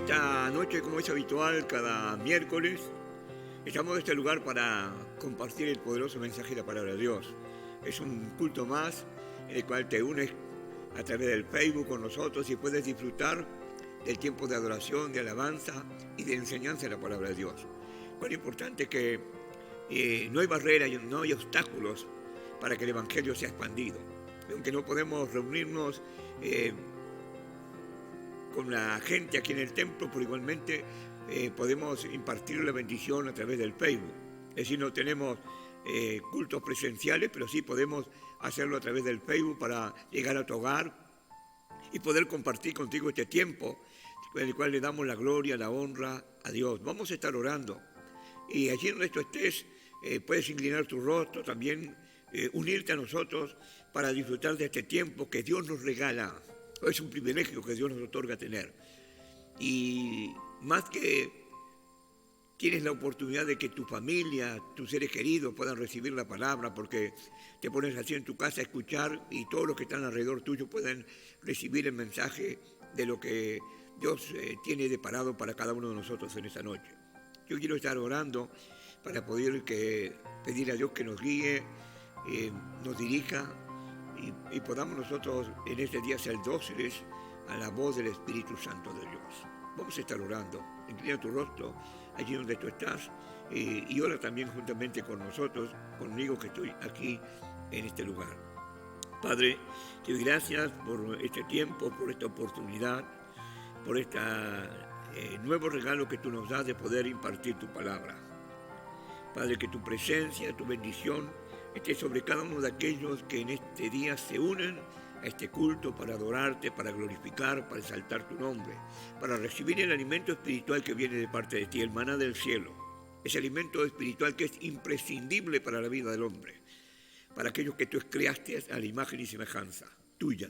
esta noche, como es habitual, cada miércoles, estamos en este lugar para compartir el poderoso mensaje de la palabra de Dios. Es un culto más en el cual te unes a través del Facebook con nosotros y puedes disfrutar del tiempo de adoración, de alabanza y de enseñanza de la palabra de Dios. Cuán importante que no hay barreras, no hay obstáculos para que el Evangelio sea expandido. Aunque no podemos reunirnos con la gente aquí en el templo, pero igualmente podemos impartir la bendición a través del Facebook. Es decir, no tenemos cultos presenciales, pero sí podemos hacerlo a través del Facebook para llegar a tu hogar y poder compartir contigo este tiempo en el cual le damos la gloria, la honra a Dios. Vamos a estar orando y allí donde tú estés puedes inclinar tu rostro, también unirte a nosotros para disfrutar de este tiempo que Dios nos regala. Es un privilegio que Dios nos otorga tener. Y más que tienes la oportunidad de que tu familia, tus seres queridos puedan recibir la palabra, porque te pones así en tu casa a escuchar y todos los que están alrededor tuyo pueden recibir el mensaje de lo que Dios tiene deparado para cada uno de nosotros en esta noche. Yo quiero estar orando para poder pedir a Dios que nos guíe, nos dirija y podamos nosotros en este día ser dóciles a la voz del Espíritu Santo de Dios. Vamos a estar orando. Inclina tu rostro allí donde tú estás y ora también juntamente con nosotros, conmigo que estoy aquí en este lugar. Padre, te doy gracias por este tiempo, por esta oportunidad, por este nuevo regalo que tú nos das de poder impartir tu palabra. Padre, que tu presencia, tu bendición esté sobre cada uno de aquellos que en este día se unen a este culto para adorarte, para glorificar, para exaltar tu nombre, para recibir el alimento espiritual que viene de parte de ti, el maná del cielo, ese alimento espiritual que es imprescindible para la vida del hombre, para aquellos que tú creaste a la imagen y semejanza tuya.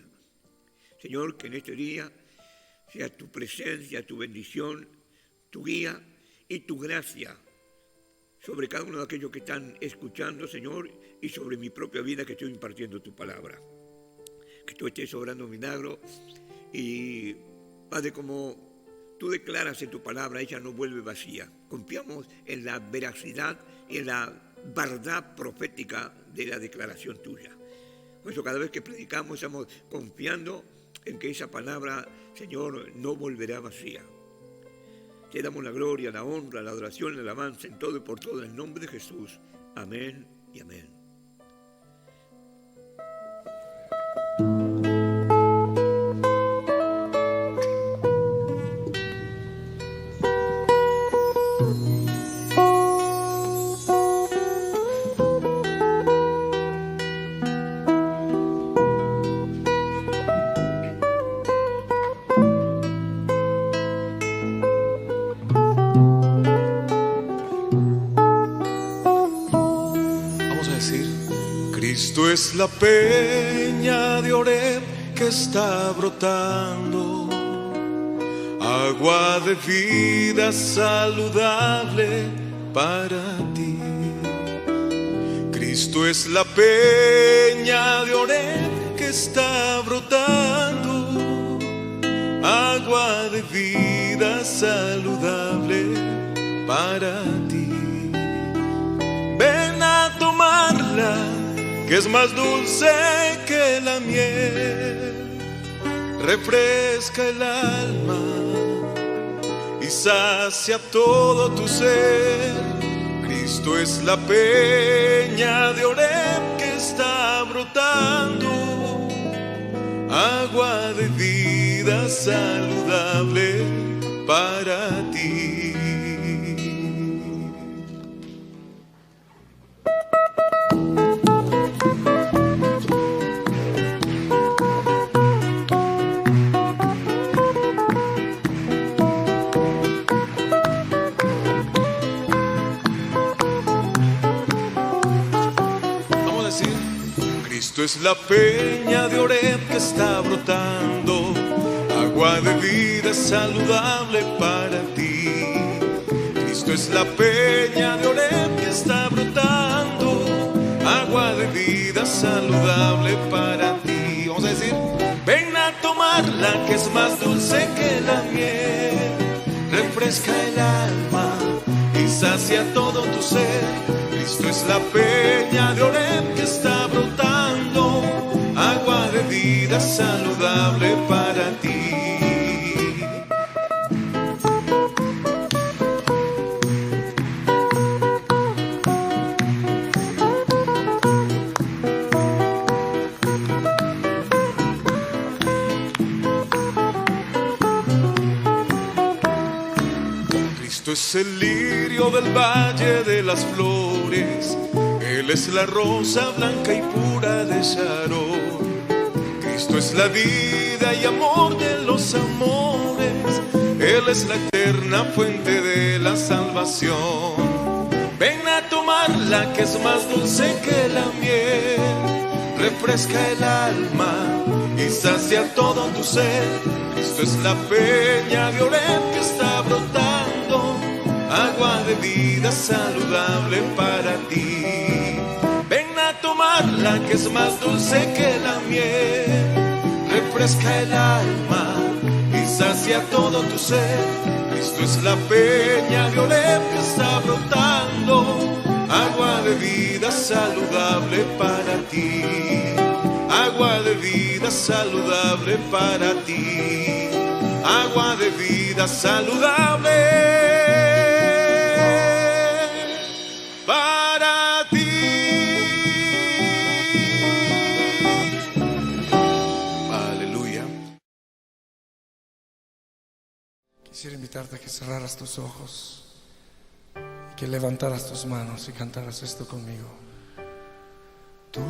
Señor, que en este día sea tu presencia, tu bendición, tu guía y tu gracia sobre cada uno de aquellos que están escuchando, Señor, y sobre mi propia vida que estoy impartiendo tu palabra. Que tú estés obrando milagro y, Padre, como tú declaras en tu palabra, ella no vuelve vacía. Confiamos en la veracidad y en la verdad profética de la declaración tuya. Por eso cada vez que predicamos estamos confiando en que esa palabra, Señor, no volverá vacía. Te damos la gloria, la honra, la adoración, la alabanza en todo y por todo en el nombre de Jesús. Amén y amén. Cristo es la peña de Oreb que está brotando, agua de vida saludable para ti. Cristo es la peña de Oreb que está brotando, agua de vida saludable para ti. Ven a tomarla, que es más dulce que la miel, refresca el alma y sacia todo tu ser. Cristo es la peña de Oreb que está brotando, agua de vida saludable para ti. Cristo es la peña de Oreb que está brotando, agua de vida saludable para ti. Cristo es la peña de Oreb que está brotando, agua de vida saludable para ti. Vamos a decir, ven a tomarla que es más dulce que la miel, refresca el alma y sacia todo tu ser. Cristo es la peña de Oreb que está brotando, agua de vida saludable para ti. Cristo es el lirio del valle de las flores, Él es la rosa blanca y pura de Sharon. Cristo es la vida y amor de los amores, Él es la eterna fuente de la salvación. Ven a tomarla que es más dulce que la miel, refresca el alma y sacia todo tu ser. Cristo es la peña de Oreb que está brotando, agua de vida saludable para ti. Ven a tomarla que es más dulce que la miel, refresca el alma y sacia todo tu ser. Cristo es la peña de Oreb que está brotando, agua de vida saludable para ti. Agua de vida saludable para ti. Agua de vida saludable para ti. Aleluya. Quisiera invitarte a que cerraras tus ojos, que levantaras tus manos y cantaras esto conmigo. Tu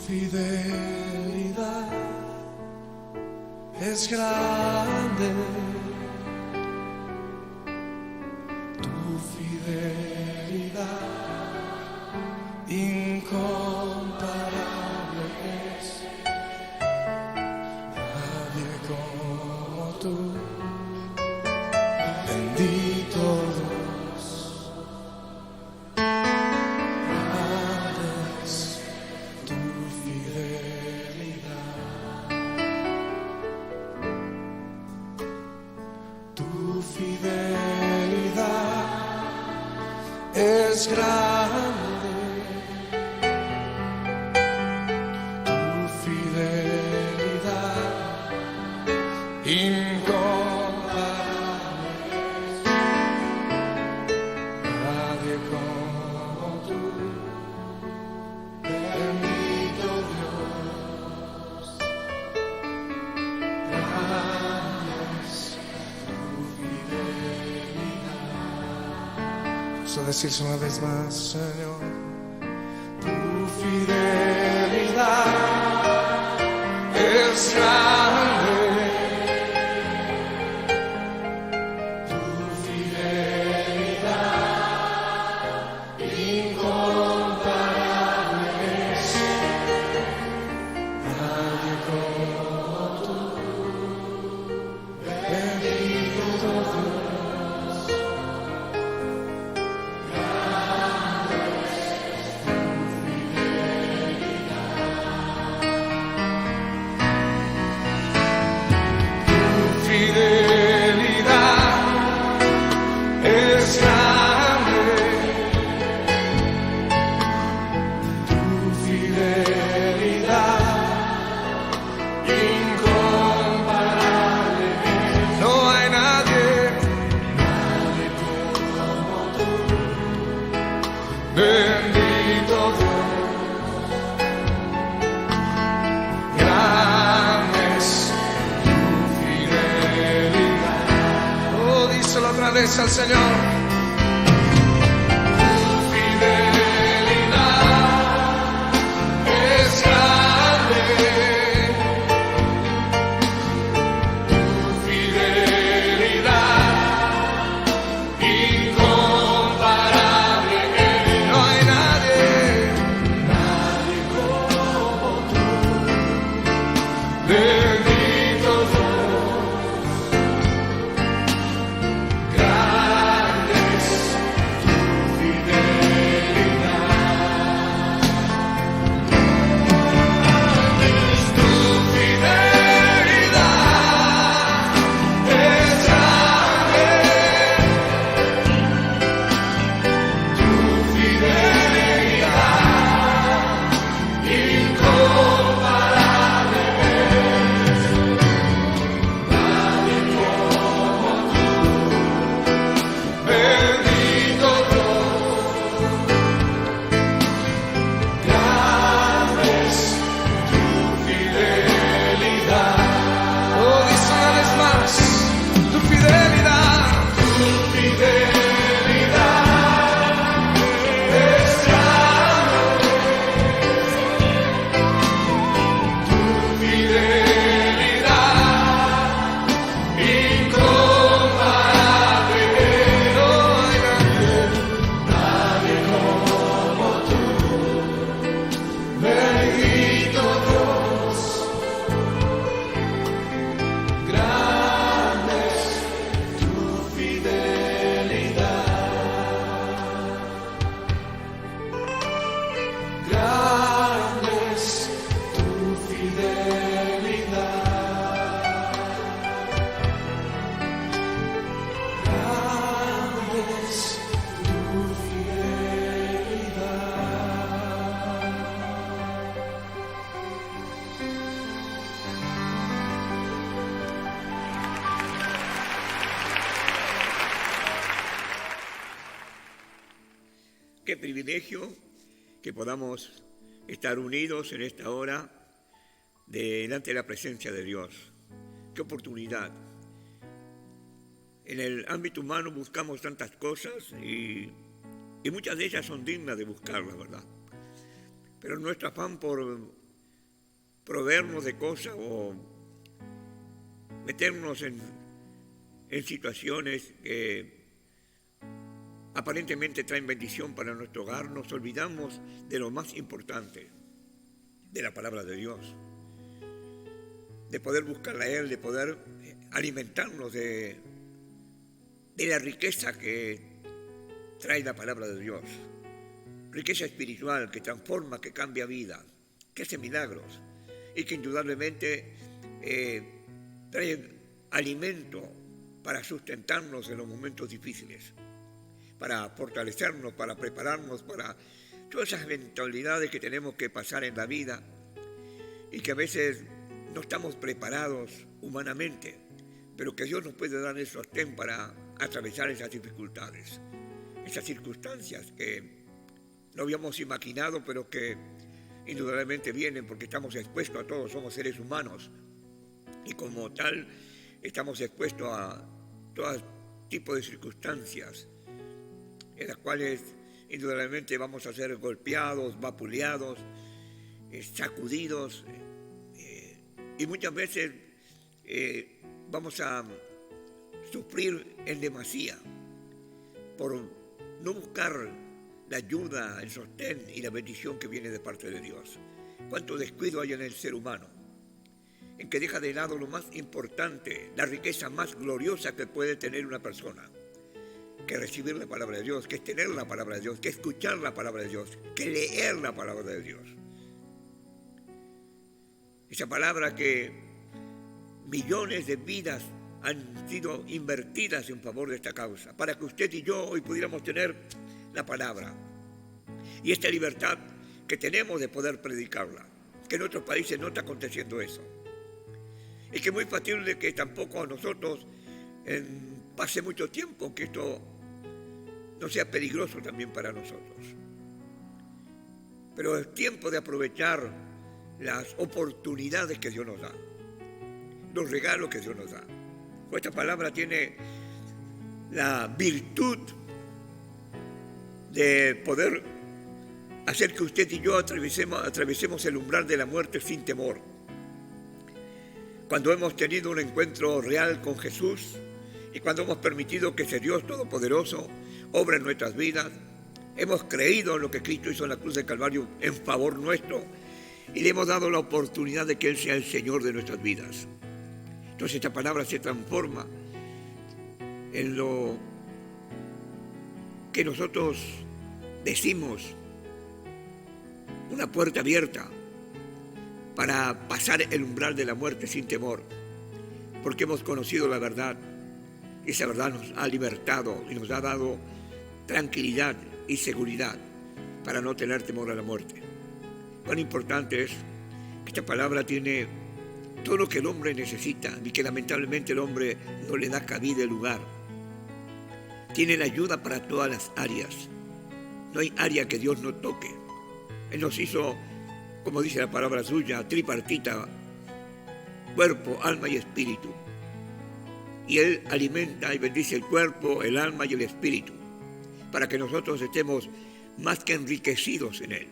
fidelidad es grande, tu fidelidad incomparable es. Nadie como tú, bendito Dios. Grande es tu fidelidad. Tu fidelidad es grande, tu fidelidad incomparable es. Nadie como tú, bendito Dios. Grande es tu fidelidad. Vamos a decirse una vez más, Señor. Tu fidelidad es grande, tu fidelidad incomparable es. Nadie como tú, bendito Dios. Fidelidad es grande, tu fidelidad incomparable. No hay nadie como tú, bendito Dios. Grande es otra vez al Señor. Tu fidelidad es grande, tu fidelidad incomparable. No hay nadie como tú, bendito Dios. Grande Qué privilegio que podamos estar unidos en esta hora delante de la presencia de Dios. Qué oportunidad. En el ámbito humano buscamos tantas cosas y muchas de ellas son dignas de buscarlas, ¿verdad? Pero nuestro afán por proveernos de cosas o meternos en situaciones que aparentemente traen bendición para nuestro hogar, nos olvidamos de lo más importante, de la palabra de Dios, de poder buscarla a Él, de poder alimentarnos de la riqueza que trae la palabra de Dios, riqueza espiritual que transforma, que cambia vida, que hace milagros y que indudablemente trae alimento para sustentarnos en los momentos difíciles, para fortalecernos, para prepararnos para todas esas eventualidades que tenemos que pasar en la vida y que a veces no estamos preparados humanamente, pero que Dios nos puede dar el sostén para atravesar esas dificultades, esas circunstancias que no habíamos imaginado, pero que indudablemente vienen porque estamos expuestos a todos, somos seres humanos y como tal estamos expuestos a todo tipo de circunstancias en las cuales indudablemente vamos a ser golpeados, vapuleados, sacudidos y muchas veces vamos a sufrir en demasía por no buscar la ayuda, el sostén y la bendición que viene de parte de Dios. Cuánto descuido hay en el ser humano, en que deja de lado lo más importante, la riqueza más gloriosa que puede tener una persona, que recibir la palabra de Dios, que es tener la palabra de Dios, que escuchar la palabra de Dios, que leer la palabra de Dios. Esa palabra que millones de vidas han sido invertidas en favor de esta causa, para que usted y yo hoy pudiéramos tener la palabra y esta libertad que tenemos de poder predicarla, que en otros países no está aconteciendo eso. Y que es muy factible que tampoco a nosotros pase mucho tiempo que esto no sea peligroso también para nosotros. Pero es tiempo de aprovechar las oportunidades que Dios nos da, los regalos que Dios nos da. Esta palabra tiene la virtud de poder hacer que usted y yo atravesemos el umbral de la muerte sin temor. Cuando hemos tenido un encuentro real con Jesús y cuando hemos permitido que ese Dios Todopoderoso obra en nuestras vidas, hemos creído en lo que Cristo hizo en la cruz del Calvario en favor nuestro y le hemos dado la oportunidad de que Él sea el Señor de nuestras vidas. Entonces esta palabra se transforma en lo que nosotros decimos, una puerta abierta para pasar el umbral de la muerte sin temor, porque hemos conocido la verdad y esa verdad nos ha libertado y nos ha dado tranquilidad y seguridad para no tener temor a la muerte. Cuán importante es que esta palabra tiene todo lo que el hombre necesita y que lamentablemente el hombre no le da cabida y lugar. Tiene la ayuda para todas las áreas. No hay área que Dios no toque. Él nos hizo, como dice la palabra suya, tripartita, cuerpo, alma y espíritu. Y Él alimenta y bendice el cuerpo, el alma y el espíritu, para que nosotros estemos más que enriquecidos en Él.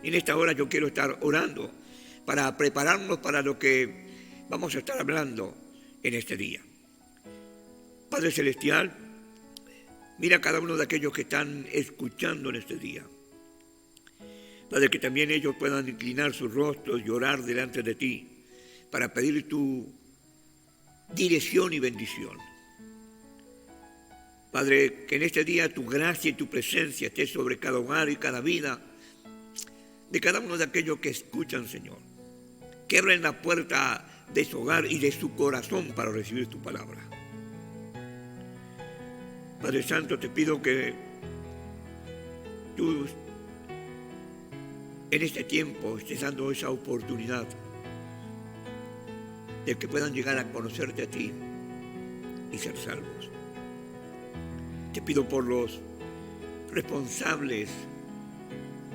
Y en esta hora yo quiero estar orando para prepararnos para lo que vamos a estar hablando en este día. Padre Celestial, mira a cada uno de aquellos que están escuchando en este día. Padre, que también ellos puedan inclinar sus rostros y orar delante de ti para pedir tu dirección y bendición. Padre, que en este día tu gracia y tu presencia esté sobre cada hogar y cada vida de cada uno de aquellos que escuchan, Señor. Que abren la puerta de su hogar y de su corazón para recibir tu palabra. Padre Santo, te pido que tú en este tiempo estés dando esa oportunidad de que puedan llegar a conocerte a ti y ser salvos. Te pido por los responsables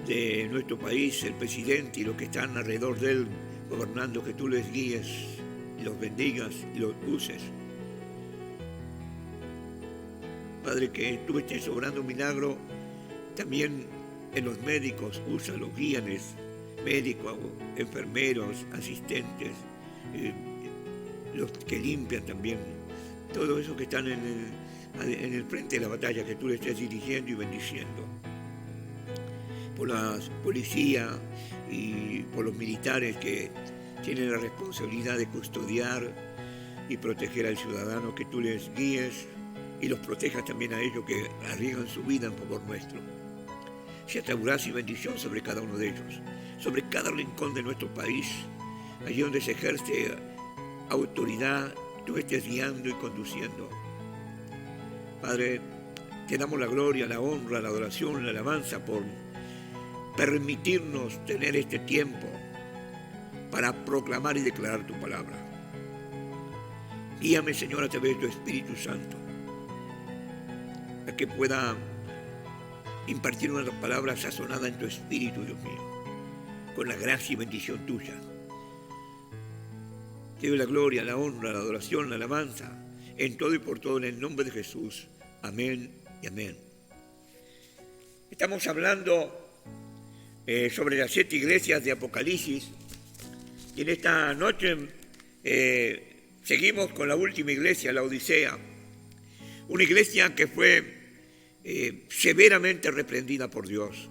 de nuestro país, el presidente y los que están alrededor de él gobernando, que tú les guíes, los bendigas y los uses. Padre, que tú estés obrando un milagro también en los médicos, úsalos, guíales, médicos, enfermeros, asistentes, los que limpian también, todos esos que están en el frente de la batalla, que tú le estés dirigiendo y bendiciendo. Por la policía y por los militares que tienen la responsabilidad de custodiar y proteger al ciudadano, que tú les guíes y los protejas también a ellos que arriesgan su vida en favor nuestro. Sea tu gracia y bendición sobre cada uno de ellos, sobre cada rincón de nuestro país, allí donde se ejerce autoridad, tú estés guiando y conduciendo. Padre, te damos la gloria, la honra, la adoración, la alabanza por permitirnos tener este tiempo para proclamar y declarar tu palabra. Guíame, Señor, a través de tu Espíritu Santo, a que pueda impartir una palabra sazonada en tu Espíritu, Dios mío, con la gracia y bendición tuya. Te doy la gloria, la honra, la adoración, la alabanza, en todo y por todo, en el nombre de Jesús. Amén y amén. Estamos hablando sobre las 7 iglesias de Apocalipsis, y en esta noche seguimos con la última iglesia, la Odisea, una iglesia que fue severamente reprendida por Dios,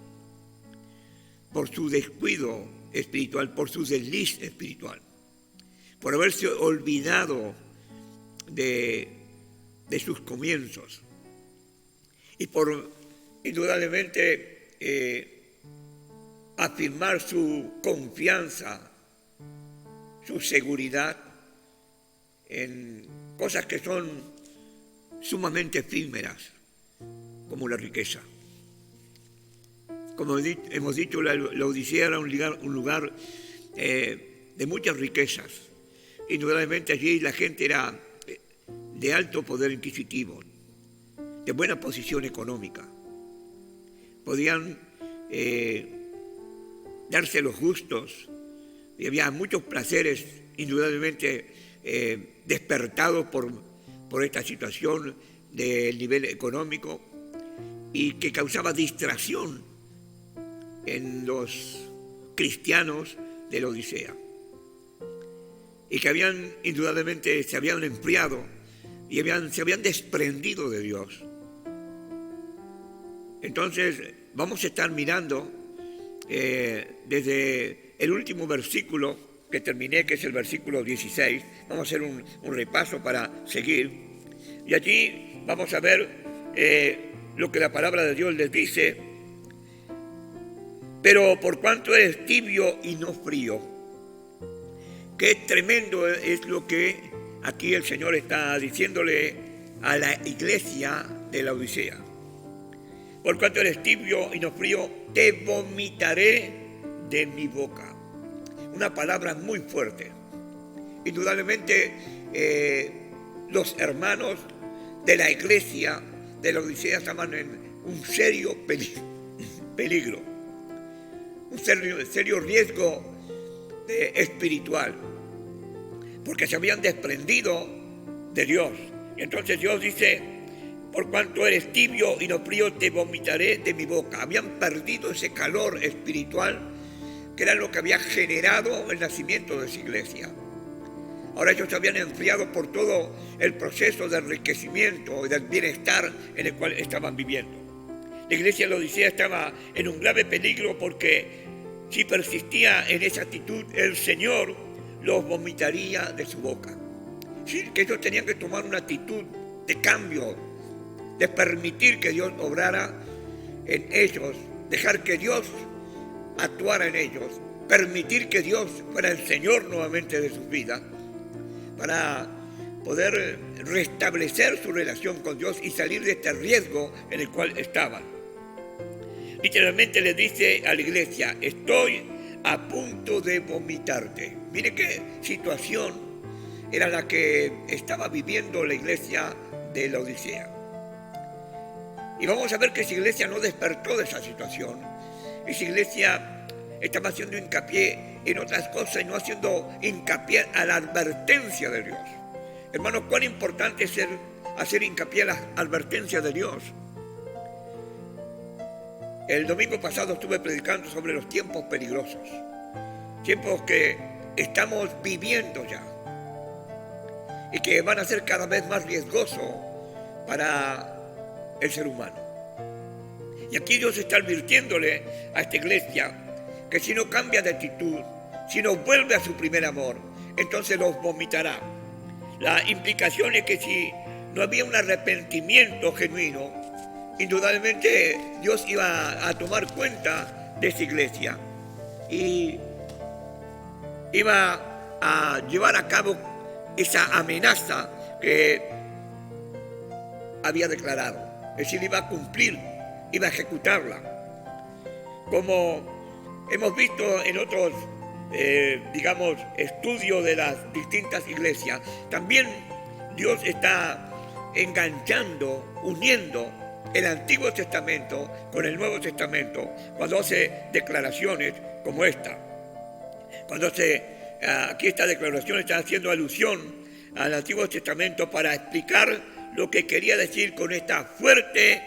por su descuido espiritual, por su desliz espiritual, por haberse olvidado de sus comienzos y por indudablemente afirmar su confianza, su seguridad en cosas que son sumamente efímeras, como la riqueza. Como hemos dicho, la Odisea era un lugar de muchas riquezas. Indudablemente allí la gente era de alto poder adquisitivo, de buena posición económica. Podían darse los gustos y había muchos placeres indudablemente despertados por esta situación del nivel económico y que causaba distracción en los cristianos de la Odisea, y que indudablemente se habían enfriado y se habían desprendido de Dios. Entonces vamos a estar mirando desde el último versículo que terminé, que es el versículo 16. Vamos a hacer un repaso para seguir, y allí vamos a ver lo que la palabra de Dios les dice. Pero por cuanto eres tibio y no frío. Qué tremendo es lo que aquí el Señor está diciéndole a la iglesia de la Odisea. Por cuanto eres tibio y no frío, te vomitaré de mi boca. Una palabra muy fuerte. Indudablemente los hermanos de la iglesia de la Odisea estaban en un serio peligro, un serio riesgo espiritual, porque se habían desprendido de Dios. Y entonces Dios dice: por cuanto eres tibio y no frío, te vomitaré de mi boca. Habían perdido ese calor espiritual que era lo que había generado el nacimiento de esa iglesia. Ahora ellos se habían enfriado por todo el proceso de enriquecimiento y del bienestar en el cual estaban viviendo. La iglesia de la Odisea estaba en un grave peligro, porque si persistía en esa actitud, el Señor los vomitaría de su boca. Sí, que ellos tenían que tomar una actitud de cambio, de permitir que Dios obrara en ellos, dejar que Dios actuara en ellos, permitir que Dios fuera el Señor nuevamente de sus vidas, para poder restablecer su relación con Dios y salir de este riesgo en el cual estaban. Literalmente le dice a la iglesia: estoy a punto de vomitarte. Mire qué situación era la que estaba viviendo la iglesia de la Odisea. Y vamos a ver que esa iglesia no despertó de esa situación. Esa iglesia estaba haciendo hincapié en otras cosas y no haciendo hincapié a la advertencia de Dios. Hermanos, cuán importante es hacer hincapié a la advertencia de Dios. El domingo pasado estuve predicando sobre los tiempos peligrosos, tiempos que estamos viviendo ya y que van a ser cada vez más riesgosos para el ser humano. Y aquí Dios está advirtiéndole a esta iglesia que si no cambia de actitud, si no vuelve a su primer amor, entonces los vomitará. La implicación es que si no había un arrepentimiento genuino, indudablemente Dios iba a tomar cuenta de esa iglesia y iba a llevar a cabo esa amenaza que había declarado. Es decir, iba a cumplir, iba a ejecutarla. Como hemos visto en otros, estudios de las distintas iglesias, también Dios está enganchando, uniendo el Antiguo Testamento con el Nuevo Testamento cuando hace declaraciones como esta. Aquí esta declaración está haciendo alusión al Antiguo Testamento para explicar lo que quería decir con esta fuerte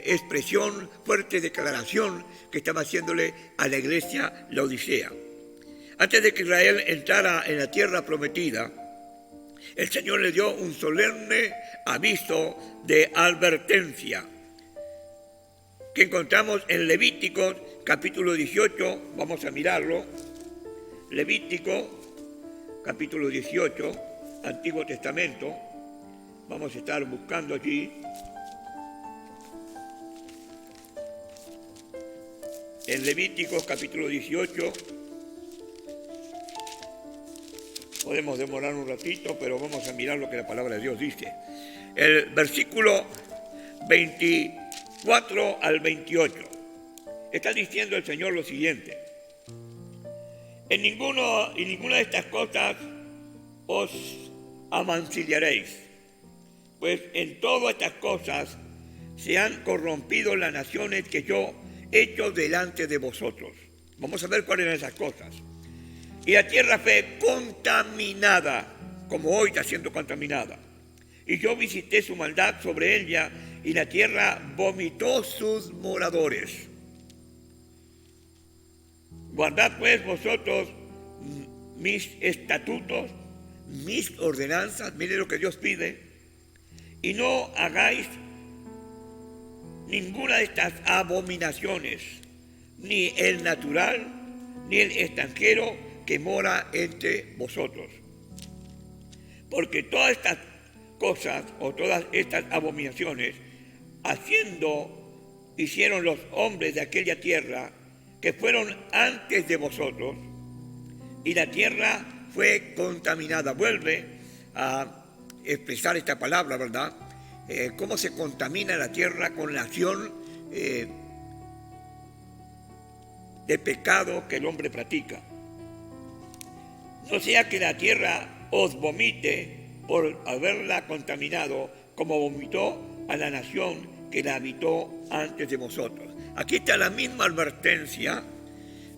expresión, fuerte declaración que estaba haciéndole a la iglesia Laodicea. Antes de que Israel entrara en la tierra prometida, el Señor le dio un solemne aviso de advertencia que encontramos en Levítico capítulo 18, vamos a mirarlo. Levítico capítulo 18, Antiguo Testamento, vamos a estar buscando allí. En Levítico capítulo 18, podemos demorar un ratito, pero vamos a mirar lo que la palabra de Dios dice. El versículo 24 al 28. Está diciendo el Señor lo siguiente: en ninguna de estas cosas os amancillaréis, pues en todas estas cosas se han corrompido las naciones que yo he hecho delante de vosotros. Vamos a ver cuáles eran esas cosas. Y la tierra fue contaminada, como hoy está siendo contaminada. Y yo visité su maldad sobre ella, y la tierra vomitó sus moradores. Guardad pues vosotros mis estatutos, mis ordenanzas, mire lo que Dios pide, y no hagáis ninguna de estas abominaciones, ni el natural, ni el extranjero que mora entre vosotros. Porque todas estas cosas o todas estas abominaciones hicieron los hombres de aquella tierra que fueron antes de vosotros, y la tierra fue contaminada. Vuelve a expresar esta palabra, ¿verdad? Cómo se contamina la tierra con la acción de pecado que el hombre practica. No sea que la tierra os vomite por haberla contaminado, como vomitó a la nación que la habitó antes de vosotros. Aquí está la misma advertencia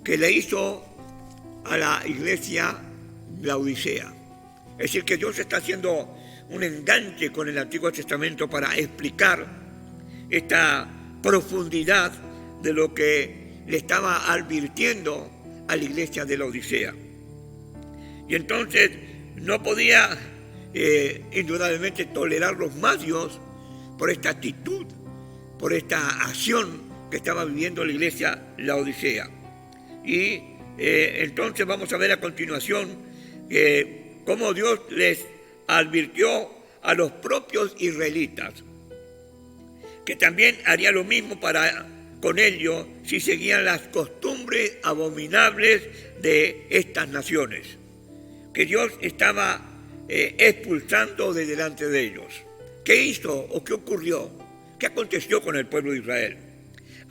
que le hizo a la iglesia Laodicea. Es decir, que Dios está haciendo un enganche con el Antiguo Testamento para explicar esta profundidad de lo que le estaba advirtiendo a la iglesia de Laodicea. Y entonces no podía indudablemente tolerarlos más Dios por esta actitud, por esta acción que estaba viviendo la iglesia Laodicea. Y entonces vamos a ver a continuación cómo Dios les advirtió a los propios israelitas que también haría lo mismo con ellos si seguían las costumbres abominables de estas naciones, que Dios estaba expulsando de delante de ellos. ¿Qué hizo o qué ocurrió? ¿Qué aconteció con el pueblo de Israel?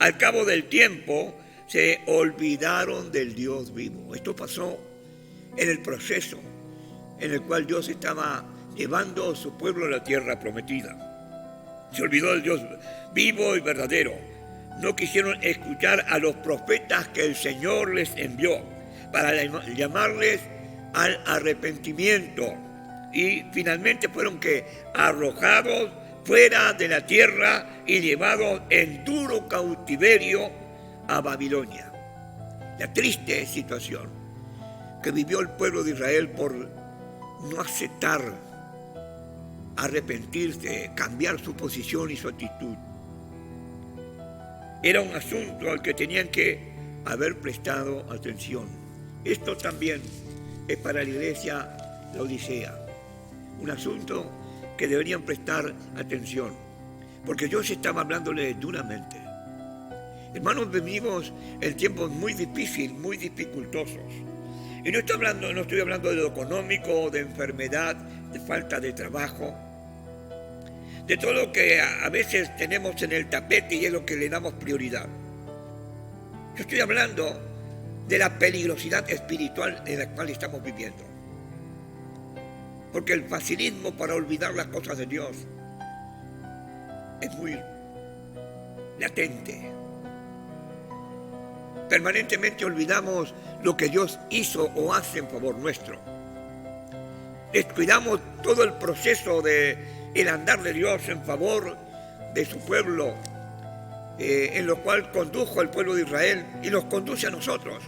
Al cabo del tiempo se olvidaron del Dios vivo. Esto pasó en el proceso en el cual Dios estaba llevando a su pueblo a la tierra prometida. Se olvidó del Dios vivo y verdadero. No quisieron escuchar a los profetas que el Señor les envió para llamarles al arrepentimiento. Y finalmente fueron arrojados fuera de la tierra y llevados en duro cautiverio a Babilonia. La triste situación que vivió el pueblo de Israel por no aceptar, arrepentirse, cambiar su posición y su actitud. Era un asunto al que tenían que haber prestado atención. Esto también es para la iglesia Laodicea, un asunto que deberían prestar atención, porque Dios estaba hablándole duramente. Hermanos, vivimos en tiempos muy difíciles, muy dificultosos. Y no estoy hablando de lo económico, de enfermedad, de falta de trabajo, de todo lo que a veces tenemos en el tapete y es lo que le damos prioridad. Yo estoy hablando de la peligrosidad espiritual en la cual estamos viviendo. Porque el facilismo para olvidar las cosas de Dios es muy latente. Permanentemente olvidamos lo que Dios hizo o hace en favor nuestro. Descuidamos todo el proceso del andar de Dios en favor de su pueblo, en lo cual condujo al pueblo de Israel y los conduce a nosotros.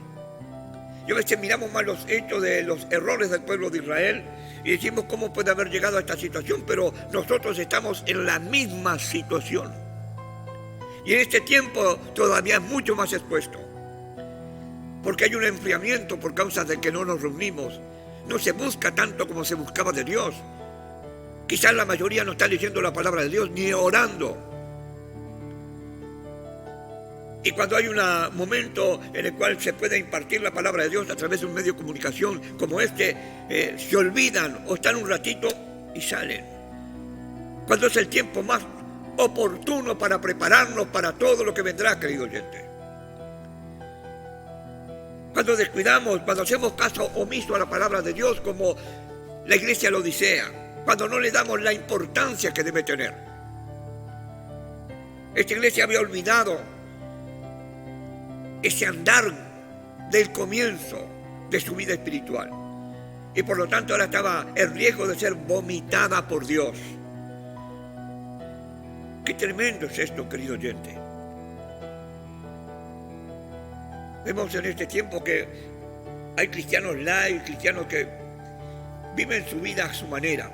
Y a veces miramos más los hechos de los errores del pueblo de Israel y decimos cómo puede haber llegado a esta situación, pero nosotros estamos en la misma situación. Y en este tiempo todavía es mucho más expuesto, porque hay un enfriamiento por causa de que no nos reunimos. No se busca tanto como se buscaba de Dios. Quizás la mayoría no está leyendo la palabra de Dios ni orando. Y cuando hay un momento en el cual se puede impartir la palabra de Dios a través de un medio de comunicación como este, se olvidan o están un ratito y salen. Cuando es el tiempo más oportuno para prepararnos para todo lo que vendrá, querido oyente. Cuando descuidamos, cuando hacemos caso omiso a la palabra de Dios, como la iglesia Laodicea, cuando no le damos la importancia que debe tener. Esta iglesia había olvidado ese andar del comienzo de su vida espiritual. Y por lo tanto ahora estaba en riesgo de ser vomitada por Dios. Qué tremendo es esto, querido oyente. Vemos en este tiempo que hay cristianos light, cristianos que viven su vida a su manera.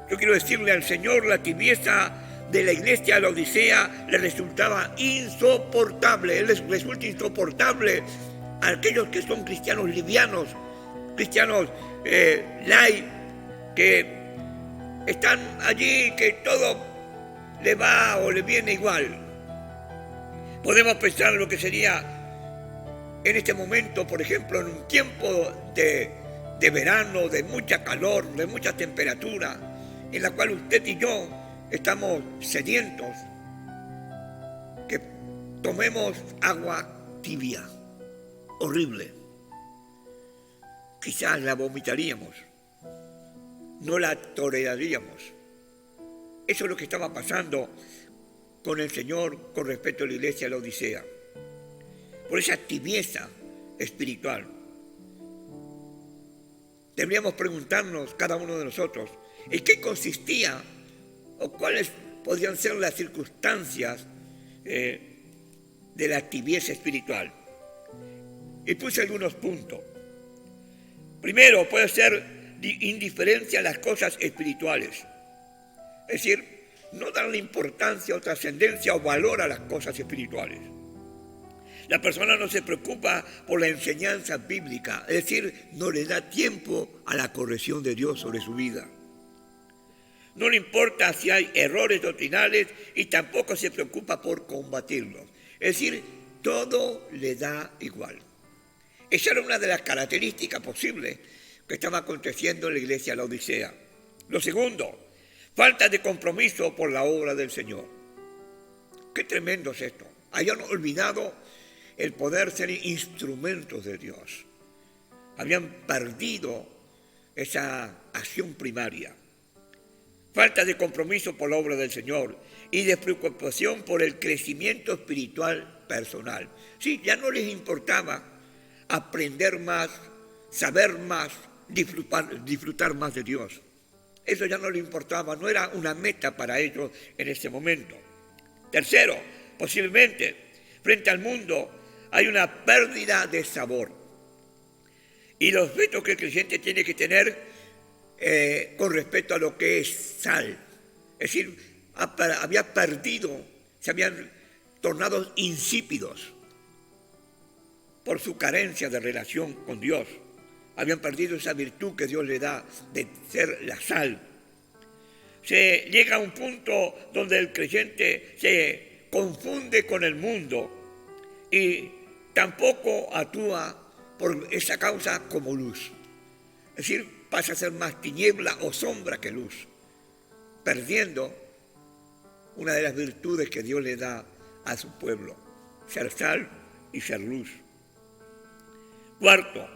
Yo quiero decirle al Señor, la tibieza de la iglesia de Laodicea le resultaba insoportable. Les resulta insoportable a aquellos que son cristianos livianos, cristianos light, que están allí, que todo le va o le viene igual. Podemos pensar lo que sería en este momento, por ejemplo, en un tiempo de verano, de mucha calor, de mucha temperatura, en la cual usted y yo estamos sedientos, que tomemos agua tibia, horrible. Quizás la vomitaríamos, no la toleraríamos. Eso es lo que estaba pasando con el Señor con respecto a la iglesia de Laodicea. Por esa tibieza espiritual. Deberíamos preguntarnos cada uno de nosotros en qué consistía o cuáles podrían ser las circunstancias de la tibieza espiritual. Y puse algunos puntos. Primero, puede ser indiferencia a las cosas espirituales. Es decir, no darle importancia o trascendencia o valor a las cosas espirituales. La persona no se preocupa por la enseñanza bíblica, es decir, no le da tiempo a la corrección de Dios sobre su vida. No le importa si hay errores doctrinales y tampoco se preocupa por combatirlos. Es decir, todo le da igual. Esa era una de las características posibles que estaba aconteciendo en la iglesia de Laodicea. Lo segundo, falta de compromiso por la obra del Señor. Qué tremendo es esto. Habían olvidado el poder ser instrumentos de Dios. Habían perdido esa acción primaria. falta de compromiso por la obra del Señor y de preocupación por el crecimiento espiritual personal. Sí, ya no les importaba aprender más, saber más, disfrutar más de Dios. Eso ya no les importaba, no era una meta para ellos en ese momento. Tercero, posiblemente, frente al mundo hay una pérdida de sabor. Y los respetos que el creyente tiene que tener con respecto a lo que es sal. Es decir, había perdido, se habían tornado insípidos por su carencia de relación con Dios. Habían perdido esa virtud que Dios le da de ser la sal. Se llega a un punto donde el creyente se confunde con el mundo y tampoco actúa por esa causa como luz. Es decir, pasa a ser más tiniebla o sombra que luz, perdiendo una de las virtudes que Dios le da a su pueblo, ser sal y ser luz. Cuarto,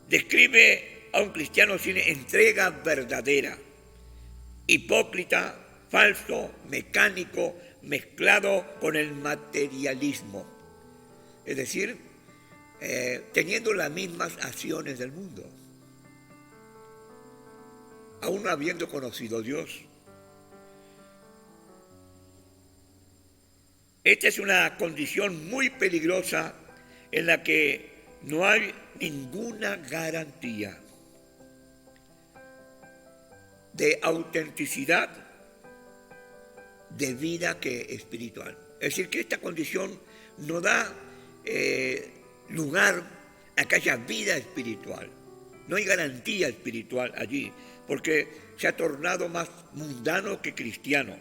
describe a un cristiano sin entrega verdadera, hipócrita, falso, mecánico, mezclado con el materialismo. Es decir, teniendo las mismas acciones del mundo, aún no habiendo conocido a Dios. Esta es una condición muy peligrosa en la que no hay ninguna garantía de autenticidad de vida que espiritual. Es decir, que esta condición no da lugar a que haya vida espiritual. No hay garantía espiritual allí, porque se ha tornado más mundano que cristiano,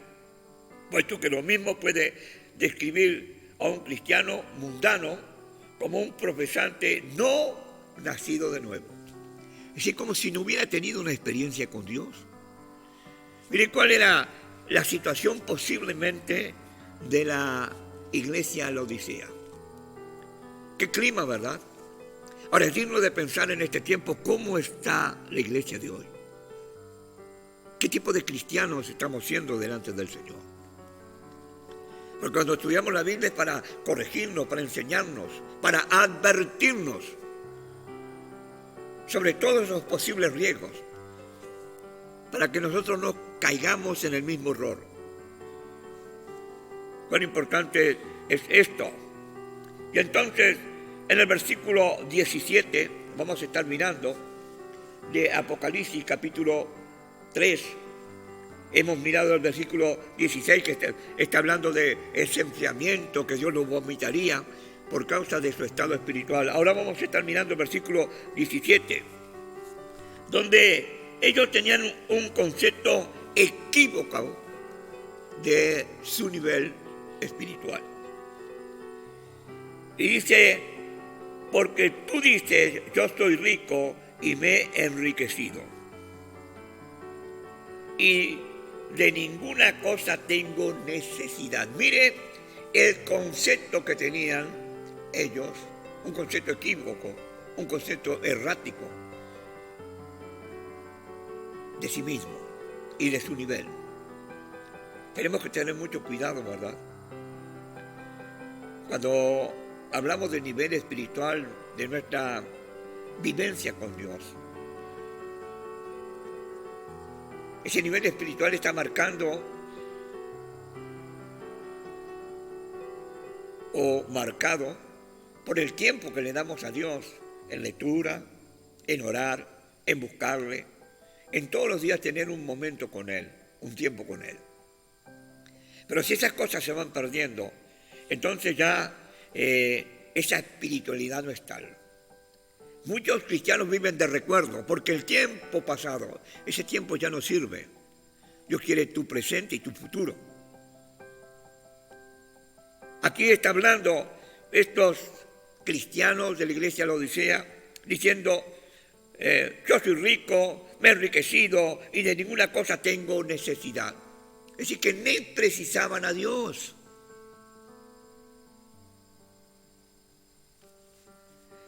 puesto que lo mismo puede describir a un cristiano mundano como un profesante no nacido de nuevo. Es decir, como si no hubiera tenido una experiencia con Dios. Miren cuál era la situación posiblemente de la iglesia Laodicea. Qué clima, ¿verdad? Ahora es digno de pensar en este tiempo cómo está la iglesia de hoy. ¿Qué tipo de cristianos estamos siendo delante del Señor? Porque cuando estudiamos la Biblia es para corregirnos, para enseñarnos, para advertirnos sobre todos los posibles riesgos, para que nosotros no caigamos en el mismo error. Cuán importante es esto. Y entonces, en el versículo 17, vamos a estar mirando de Apocalipsis capítulo 3. Hemos mirado el versículo 16 que está hablando de ese enfriamiento que Dios los vomitaría por causa de su estado espiritual. Ahora vamos a estar mirando el versículo 17, donde ellos tenían un concepto equívoco de su nivel espiritual. Y dice, porque tú dices, yo soy rico y me he enriquecido, y de ninguna cosa tengo necesidad. Mire el concepto que tenían ellos, un concepto equívoco, un concepto errático de sí mismo y de su nivel. Tenemos que tener mucho cuidado, ¿verdad? Cuando hablamos del nivel espiritual, de nuestra vivencia con Dios. Ese nivel espiritual está marcando o marcado por el tiempo que le damos a Dios en lectura, en orar, en buscarle, en todos los días tener un momento con Él, un tiempo con Él. Pero si esas cosas se van perdiendo, entonces ya esa espiritualidad no es tal. Muchos cristianos viven de recuerdo, porque el tiempo pasado, ese tiempo ya no sirve. Dios quiere tu presente y tu futuro. Aquí está hablando estos cristianos de la iglesia Laodicea, diciendo, yo soy rico, me he enriquecido y de ninguna cosa tengo necesidad. Es decir, que ni precisaban a Dios.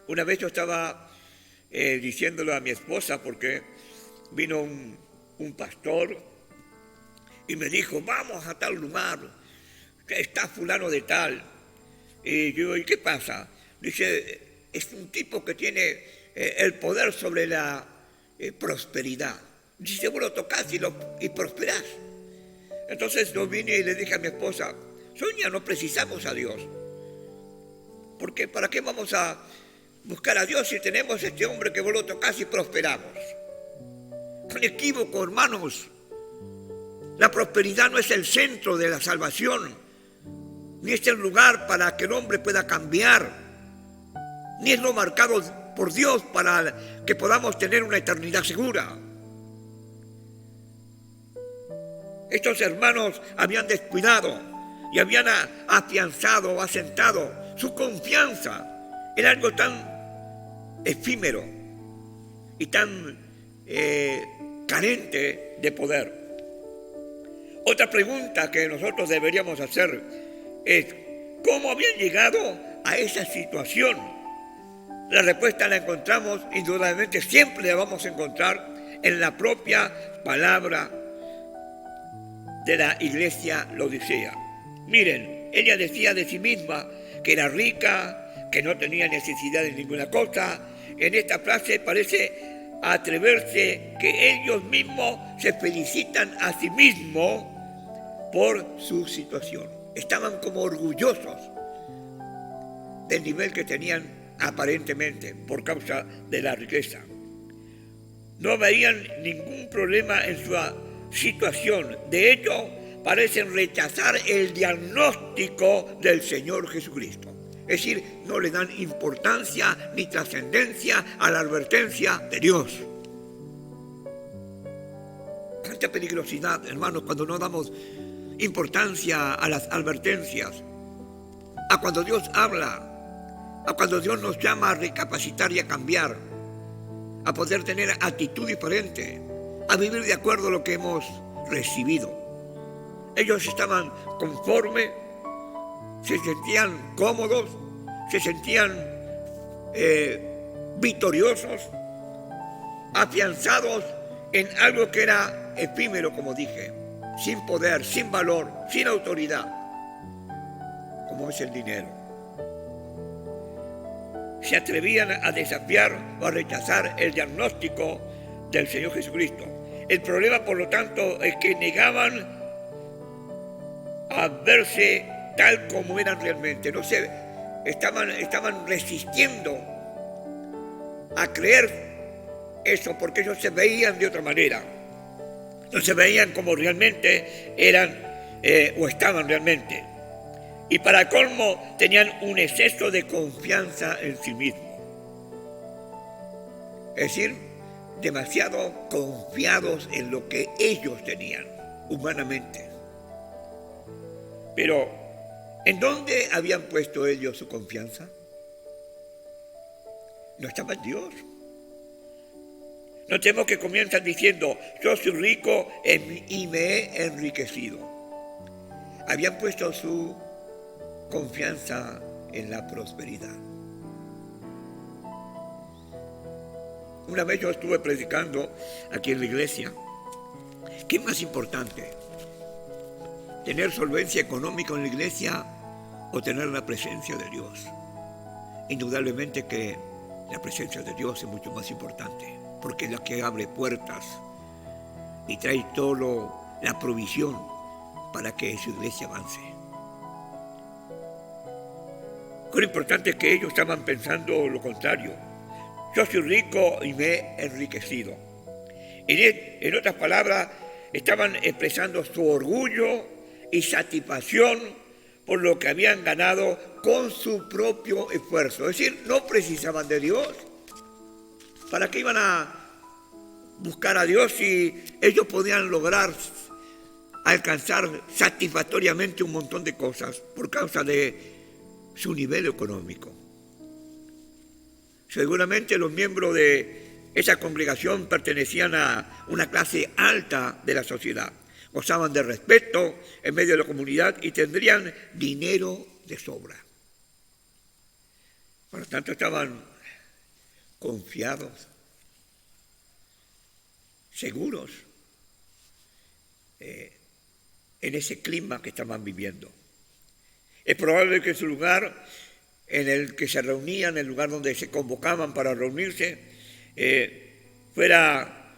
Una vez yo estaba diciéndolo a mi esposa porque vino un un pastor y me dijo, vamos a tal lugar, que está fulano de tal. Y yo, ¿y qué pasa? Dice, es un tipo que tiene el poder sobre la prosperidad. Dice, vos lo tocás y prosperás. Entonces yo vine y le dije a mi esposa, Sonia, no precisamos a Dios. Porque ¿para qué vamos a buscar a Dios si tenemos este hombre que vos lo tocás y prosperamos? Un equívoco, hermanos. La prosperidad no es el centro de la salvación, ni es el lugar para que el hombre pueda cambiar, ni es lo marcado por Dios para que podamos tener una eternidad segura. Estos hermanos habían descuidado y habían afianzado, asentado su confianza en algo tan efímero y tan carente de poder. Otra pregunta que nosotros deberíamos hacer es, ¿cómo habían llegado a esa situación? La respuesta la encontramos, indudablemente siempre la vamos a encontrar en la propia palabra de la iglesia Laodicea. Miren, ella decía de sí misma que era rica, que no tenía necesidad de ninguna cosa. En esta frase parece atreverse que ellos mismos se felicitan a sí mismos por su situación. Estaban como orgullosos del nivel que tenían aparentemente por causa de la riqueza. No veían ningún problema en su situación. De hecho, parecen rechazar el diagnóstico del Señor Jesucristo. Es decir, no le dan importancia ni trascendencia a la advertencia de Dios. Tanta peligrosidad, hermanos, cuando no damos importancia a las advertencias, a cuando Dios habla, a cuando Dios nos llama a recapacitar y a cambiar, a poder tener actitud diferente, a vivir de acuerdo a lo que hemos recibido. Ellos estaban conformes, se sentían cómodos, se sentían victoriosos, afianzados en algo que era efímero, como dije, sin poder, sin valor, sin autoridad, como es el dinero. Se atrevían a desafiar o a rechazar el diagnóstico del Señor Jesucristo. El problema, por lo tanto, es que negaban a verse tal como eran realmente. No sé, estaban resistiendo a creer eso, porque ellos se veían de otra manera. No se veían como realmente eran o estaban realmente. Y para colmo, tenían un exceso de confianza en sí mismos. Es decir, demasiado confiados en lo que ellos tenían humanamente. Pero, ¿en dónde habían puesto ellos su confianza? No estaba en Dios. Notemos que comienzan diciendo, yo soy rico y me he enriquecido. Habían puesto su confianza en la prosperidad. Una vez yo estuve predicando aquí en la iglesia. ¿Qué es más importante? ¿Tener solvencia económica en la iglesia o tener la presencia de Dios? Indudablemente que la presencia de Dios es mucho más importante, porque es la que abre puertas y trae toda la provisión para que su iglesia avance. Lo importante es que ellos estaban pensando lo contrario. Yo soy rico y me he enriquecido. En otras palabras, estaban expresando su orgullo y satisfacción por lo que habían ganado con su propio esfuerzo. Es decir, no precisaban de Dios. ¿Para qué iban a buscar a Dios si ellos podían lograr alcanzar satisfactoriamente un montón de cosas por causa de su nivel económico? Seguramente los miembros de esa congregación pertenecían a una clase alta de la sociedad. Gozaban de respeto en medio de la comunidad y tendrían dinero de sobra. Por lo tanto, estaban confiados, seguros en ese clima que estaban viviendo. Es probable que su lugar en el que se reunían, el lugar donde se convocaban para reunirse, fuera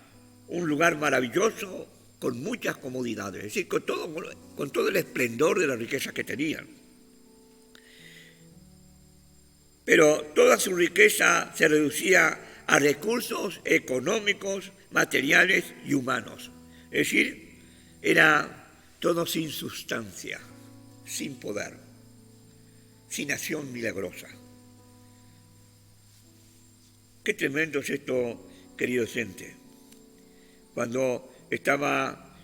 un lugar maravilloso, con muchas comodidades, es decir, con todo el esplendor de la riqueza que tenían. Pero toda su riqueza se reducía a recursos económicos, materiales y humanos. Es decir, era todo sin sustancia, sin poder, sin acción milagrosa. Qué tremendo es esto, querido oyente. Cuando estaba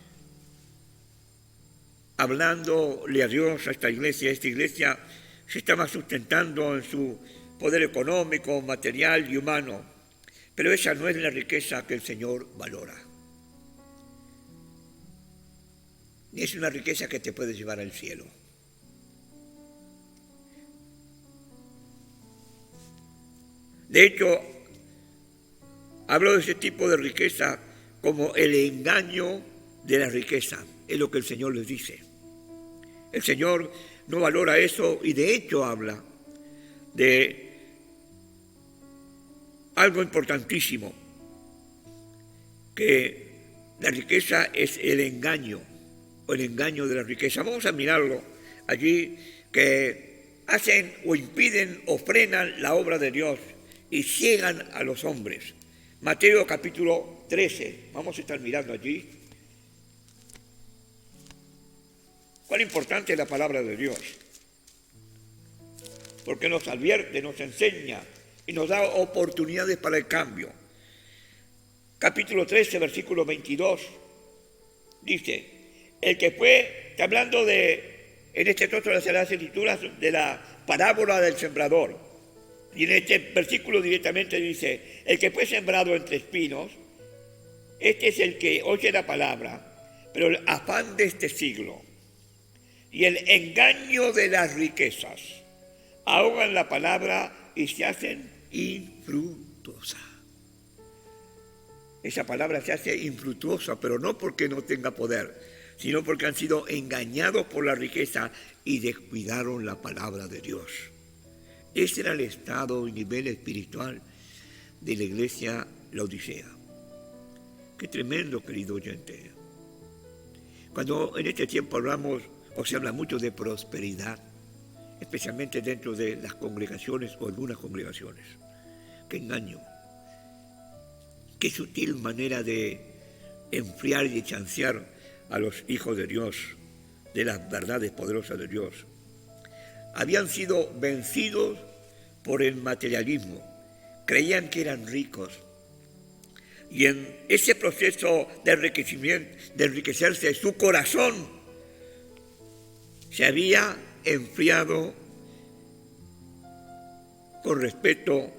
hablándole a Dios a esta iglesia se estaba sustentando en su poder económico, material y humano, pero esa no es la riqueza que el Señor valora. Ni es una riqueza que te puede llevar al cielo. De hecho, hablo de ese tipo de riqueza como el engaño de la riqueza, es lo que el Señor les dice. El Señor no valora eso y de hecho habla de algo importantísimo, que la riqueza es el engaño, o el engaño de la riqueza. Vamos a mirarlo allí, que hacen o impiden o frenan la obra de Dios y ciegan a los hombres. Mateo capítulo 13, vamos a estar mirando allí. Cuán importante es la palabra de Dios, porque nos advierte, nos enseña y nos da oportunidades para el cambio. Capítulo 13, versículo 22, dice, el que fue, está hablando en este trozo de las Sagradas Escrituras, de la parábola del sembrador. Y en este versículo directamente dice, el que fue sembrado entre espinos, este es el que oye la palabra, pero el afán de este siglo y el engaño de las riquezas ahogan la palabra y se hacen infructuosa. Esa palabra se hace infructuosa, pero no porque no tenga poder, sino porque han sido engañados por la riqueza y descuidaron la palabra de Dios. Ese era el estado y nivel espiritual de la iglesia Laodicea. Qué tremendo, querido oyente. Cuando en este tiempo hablamos, o se habla mucho de prosperidad, especialmente dentro de las congregaciones o algunas congregaciones. Qué engaño. Qué sutil manera de enfriar y de chancear a los hijos de Dios, de las verdades poderosas de Dios. Habían sido vencidos por el materialismo, creían que eran ricos, y en ese proceso de enriquecimiento, de enriquecerse, su corazón se había enfriado con respecto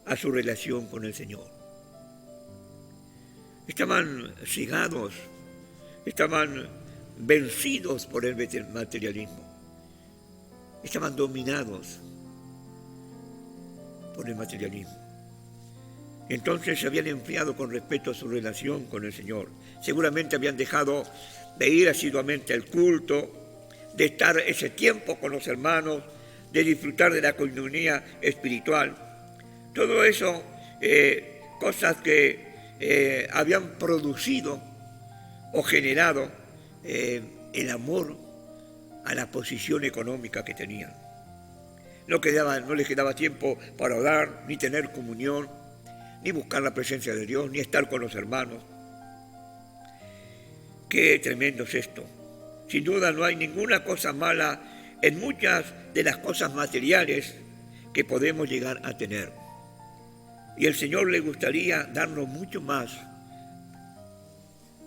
a su relación con el Señor. Estaban cegados, estaban vencidos por el materialismo. Estaban dominados por el materialismo. Entonces se habían enfriado con respecto a su relación con el Señor. Seguramente habían dejado de ir asiduamente al culto, de estar ese tiempo con los hermanos, de disfrutar de la coinonía espiritual. Todo eso, cosas que habían producido o generado el amor a la posición económica que tenían. No les quedaba tiempo para orar, ni tener comunión, ni buscar la presencia de Dios, ni estar con los hermanos. Qué tremendo es esto. Sin duda no hay ninguna cosa mala en muchas de las cosas materiales que podemos llegar a tener. Y el Señor le gustaría darnos mucho más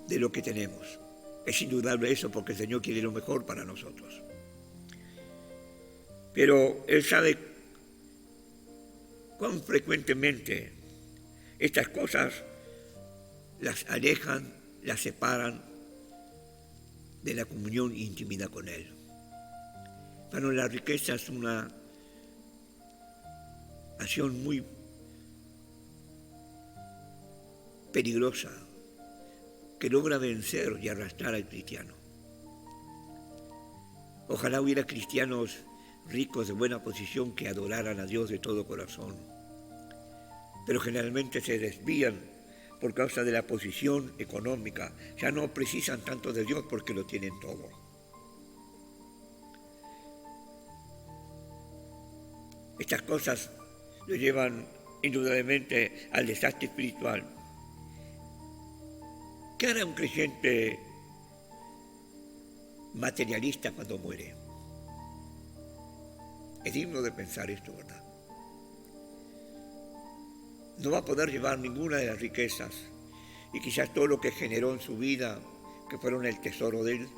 de lo que tenemos. Es indudable eso, porque el Señor quiere lo mejor para nosotros. Pero Él sabe cuán frecuentemente estas cosas las alejan, las separan de la comunión e intimidad con Él. Pero la riqueza es una acción muy peligrosa que logra vencer y arrastrar al cristiano. Ojalá hubiera cristianos ricos de buena posición que adoraran a Dios de todo corazón, pero generalmente se desvían por causa de la posición económica. Ya no precisan tanto de Dios porque lo tienen todo. Estas cosas lo llevan indudablemente al desastre espiritual. ¿Qué hará un creyente materialista cuando muere? Es digno de pensar esto, ¿verdad? No va a poder llevar ninguna de las riquezas y quizás todo lo que generó en su vida, que fueron el tesoro de él,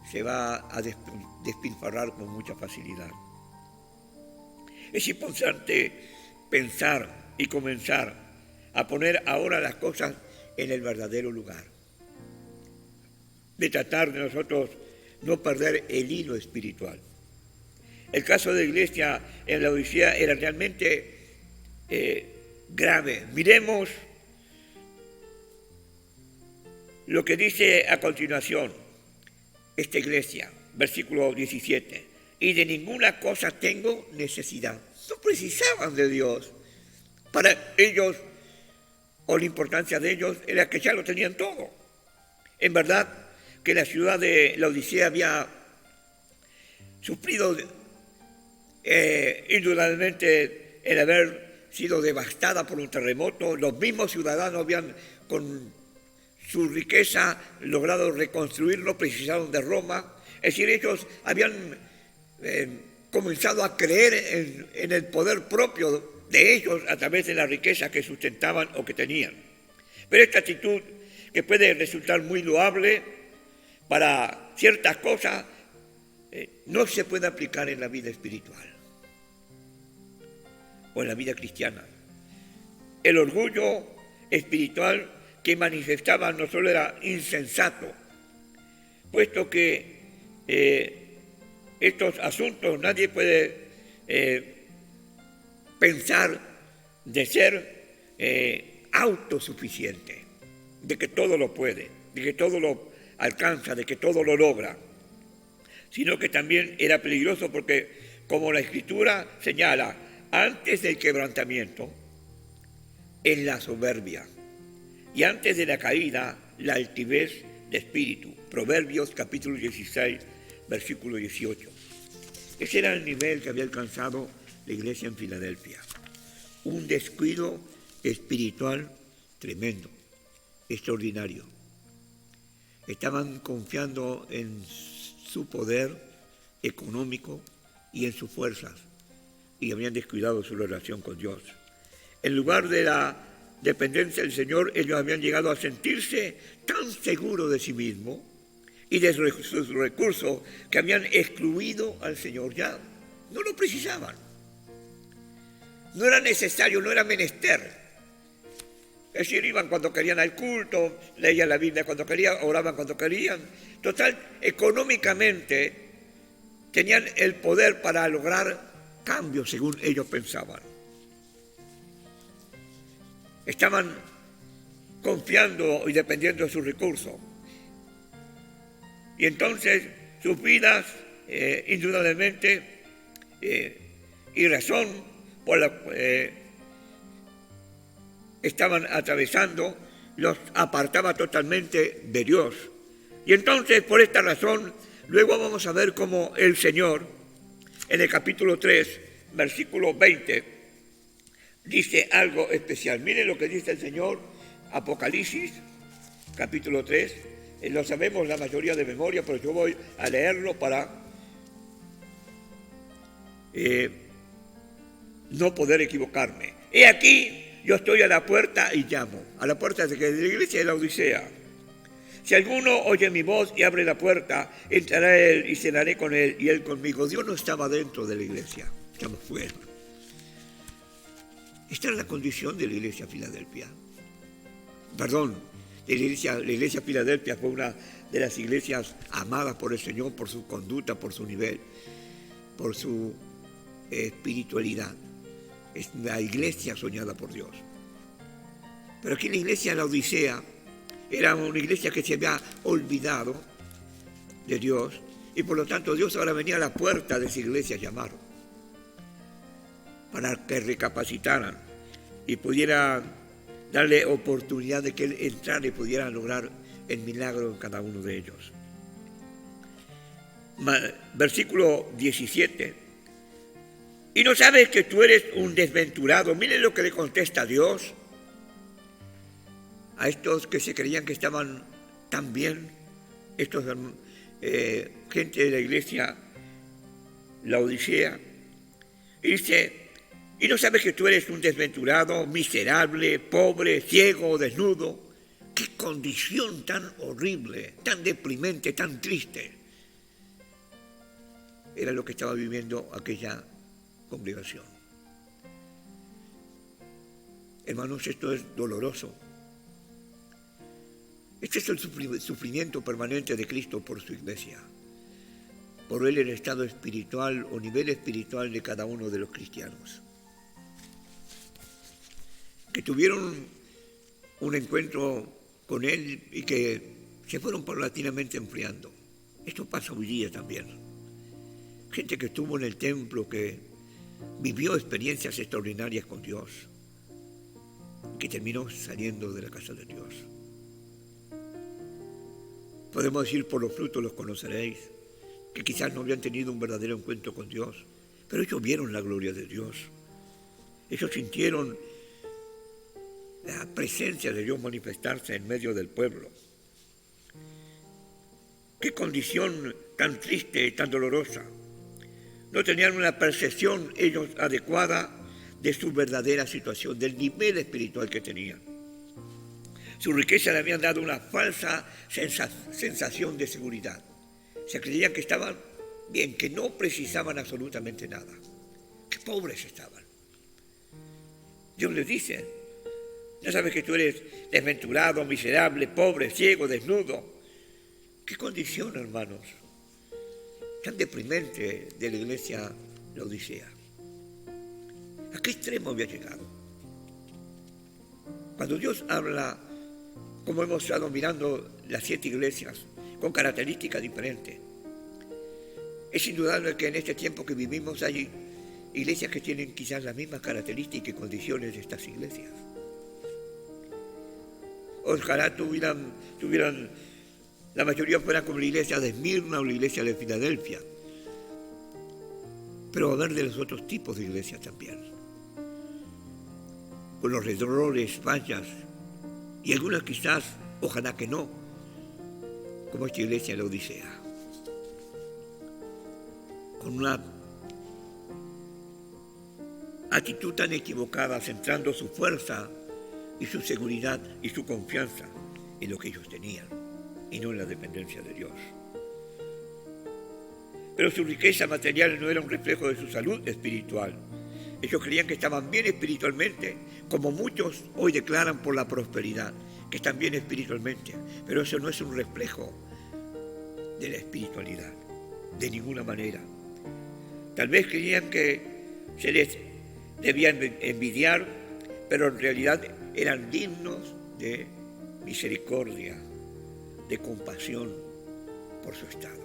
se va a despilfarrar con mucha facilidad. Es importante pensar y comenzar a poner ahora las cosas en el verdadero lugar, de tratar de nosotros no perder el hilo espiritual. El caso de la iglesia en la Odisea era realmente grave. Miremos lo que dice a continuación esta iglesia, versículo 17. Y de ninguna cosa tengo necesidad. No precisaban de Dios. Para ellos, o la importancia de ellos, era que ya lo tenían todo. En verdad que la ciudad de la Odisea había sufrido indudablemente el haber sido devastada por un terremoto. Los mismos ciudadanos habían, con su riqueza, logrado reconstruirlo, precisaron de Roma. Es decir, ellos habían comenzado a creer en el poder propio de ellos a través de la riqueza que sustentaban o que tenían. Pero esta actitud, que puede resultar muy loable para ciertas cosas, no se puede aplicar en la vida espiritual o en la vida cristiana. El orgullo espiritual que manifestaban no solo era insensato, puesto que estos asuntos nadie puede pensar de ser autosuficiente, de que todo lo puede, de que todo lo alcanza, de que todo lo logra, sino que también era peligroso porque, como la Escritura señala, antes del quebrantamiento es la soberbia y antes de la caída la altivez de espíritu. Proverbios capítulo 16, versículo 18. Ese era el nivel que había alcanzado la iglesia en Filadelfia. Un descuido espiritual tremendo, extraordinario. Estaban confiando en su poder económico y en sus fuerzas y habían descuidado su relación con Dios. En lugar de la dependencia del Señor, ellos habían llegado a sentirse tan seguros de sí mismos y de sus recursos que habían excluido al Señor. Ya no lo precisaban. No era necesario, no era menester. Es decir, iban cuando querían al culto, leían la Biblia cuando querían, oraban cuando querían. Total, económicamente tenían el poder para lograr cambios según ellos pensaban. Estaban confiando y dependiendo de sus recursos. Y entonces sus vidas, indudablemente, y razón por la estaban atravesando, los apartaba totalmente de Dios. Y entonces, por esta razón, luego vamos a ver cómo el Señor, en el capítulo 3, versículo 20, dice algo especial. Miren lo que dice el Señor, Apocalipsis, capítulo 3. Lo sabemos la mayoría de memoria, pero yo voy a leerlo para no poder equivocarme. He aquí, yo estoy a la puerta y llamo. A la puerta de la iglesia de la Odisea. Si alguno oye mi voz y abre la puerta, entrará él y cenaré con él y él conmigo. Dios no estaba dentro de la iglesia, estamos fuera. Esta es la condición de la iglesia Filadelfia. Perdón, la iglesia Filadelfia fue una de las iglesias amadas por el Señor por su conducta, por su nivel, por su espiritualidad. Es la iglesia soñada por Dios. Pero aquí la iglesia de la Odisea era una iglesia que se había olvidado de Dios, y por lo tanto Dios ahora venía a la puerta de esa iglesia a llamar para que recapacitaran y pudiera darle oportunidad de que Él entrara y pudiera lograr el milagro en cada uno de ellos. Versículo 17. ¿Y no sabes que tú eres un desventurado? Miren lo que le contesta Dios a estos que se creían que estaban tan bien, estos gente de la iglesia Laodicea. Y dice: ¿y no sabes que tú eres un desventurado, miserable, pobre, ciego, desnudo? ¡Qué condición tan horrible, tan deprimente, tan triste! Era lo que estaba viviendo aquella congregación. Hermanos, esto es doloroso. Este es el sufrimiento permanente de Cristo por su iglesia, por Él el estado espiritual o nivel espiritual de cada uno de los cristianos, que tuvieron un encuentro con Él y que se fueron paulatinamente enfriando. Esto pasa hoy día también. Gente que estuvo en el templo, que vivió experiencias extraordinarias con Dios, que terminó saliendo de la casa de Dios. Podemos decir: por los frutos los conoceréis, que quizás no habían tenido un verdadero encuentro con Dios, pero ellos vieron la gloria de Dios. Ellos sintieron la presencia de Dios manifestarse en medio del pueblo. Qué condición tan triste y tan dolorosa. No tenían una percepción ellos adecuada de su verdadera situación, del nivel espiritual que tenían. Su riqueza le habían dado una falsa sensación de seguridad. Se creían que estaban bien, que no precisaban absolutamente nada. Qué pobres estaban. Dios les dice: ¿no sabes que tú eres desventurado, miserable, pobre, ciego, desnudo? Qué condición, hermanos, tan deprimente de la iglesia Laodicea. ¿A qué extremo había llegado? Cuando Dios habla, como hemos estado mirando las 7 iglesias, con características diferentes, es indudable que en este tiempo que vivimos hay iglesias que tienen quizás las mismas características y condiciones de estas iglesias. Ojalá tuvieran, la mayoría fueran como la iglesia de Esmirna o la iglesia de Filadelfia, pero va a haber de los otros tipos de iglesias también, con los errores, fallas, y algunas quizás, ojalá que no, como esta iglesia de Laodicea, con una actitud tan equivocada, centrando su fuerza y su seguridad y su confianza en lo que ellos tenían y no en la dependencia de Dios. Pero su riqueza material no era un reflejo de su salud espiritual. Ellos creían que estaban bien espiritualmente, como muchos hoy declaran por la prosperidad, que están bien espiritualmente, pero eso no es un reflejo de la espiritualidad, de ninguna manera. Tal vez creían que se les debían envidiar, pero en realidad eran dignos de misericordia, de compasión por su estado.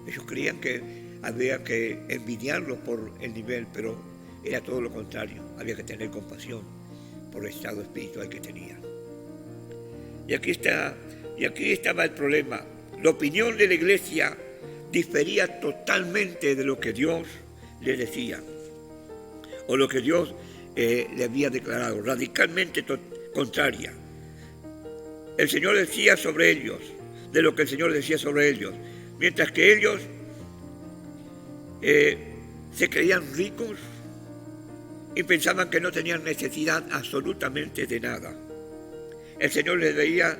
Ellos creían que había que envidiarlos por el nivel, pero era todo lo contrario. Había que tener compasión por el estado espiritual que tenían. Y aquí estaba el problema. La opinión de la iglesia difería totalmente de lo que Dios le decía, o lo que Dios le había declarado, radicalmente contraria. El Señor decía sobre ellos, de lo que el Señor decía sobre ellos, mientras que ellos se creían ricos y pensaban que no tenían necesidad absolutamente de nada. El Señor les veía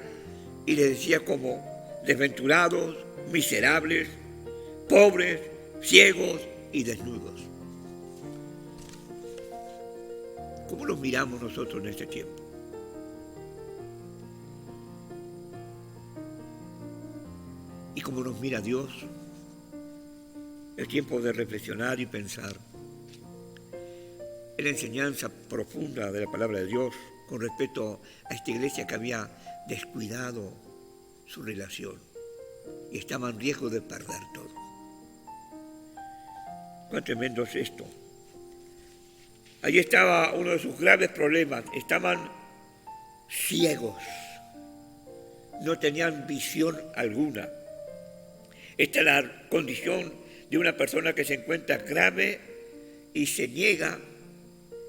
y les decía como desventurados, miserables, pobres, ciegos y desnudos. ¿Cómo los miramos nosotros en este tiempo? ¿Y cómo nos mira Dios? Es tiempo de reflexionar y pensar en la enseñanza profunda de la palabra de Dios con respecto a esta iglesia que había descuidado su relación y estaba en riesgo de perder todo. Cuán tremendo es esto. Allí estaba uno de sus graves problemas. Estaban ciegos. No tenían visión alguna. Esta es la condición de una persona que se encuentra grave y se niega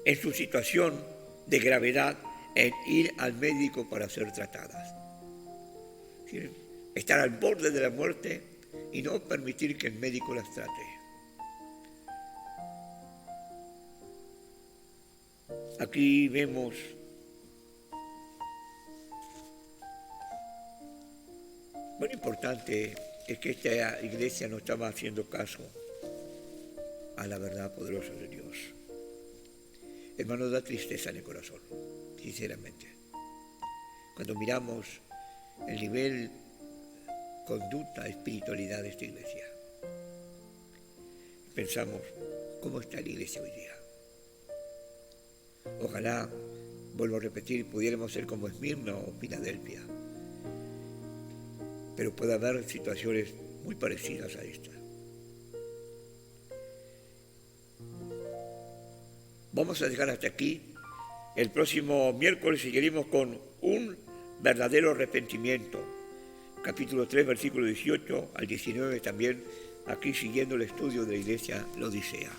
en su situación de gravedad en ir al médico para ser tratadas. Estar al borde de la muerte y no permitir que el médico las trate. Aquí vemos lo importante es que esta iglesia no estaba haciendo caso a la verdad poderosa de Dios. Hermano, da tristeza en el corazón, sinceramente. Cuando miramos el nivel, conducta, espiritualidad de esta iglesia, pensamos, ¿cómo está la iglesia hoy día? Ojalá, vuelvo a repetir, pudiéramos ser como Esmirna o Filadelfia, pero puede haber situaciones muy parecidas a esta. Vamos a dejar hasta aquí. El próximo miércoles seguiremos con un verdadero arrepentimiento. Capítulo 3, versículo 18 al 19 también, aquí siguiendo el estudio de la iglesia Laodicea.